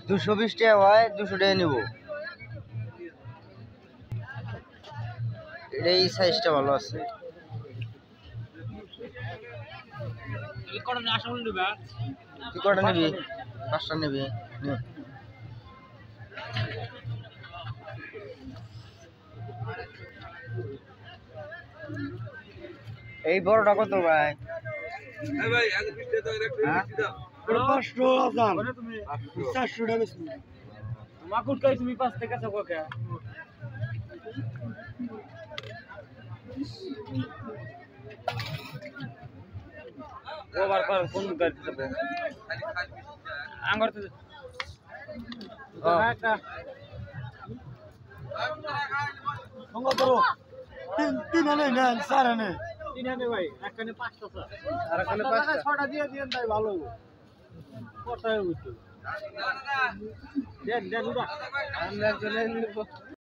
220 টাকা হয়, 200 টাকা নিব। এই সাইজটা ভালো আছে। তুই কটা নিবি? 5টা নিবি। এই বড়টা কত ভাই? ভাই আগে 20 টাকা দাও। 500 আজান 400 টাকা বেশি। মাকুট কই তুমি 5 টাকা চাও কে? ওভার কর কোন গাড়ি চাপে? আঙ্গর তো একটা সঙ্গ করো। তিন আনে না, 4 আনে। 3 আনে ভাই, একখানে 5টা স্যার। আর একখানে 5টা 6টা দিয়ে দেন তাই ভালো হবে। কত হইতো? দেন উড়া। আমরা চলে নিব।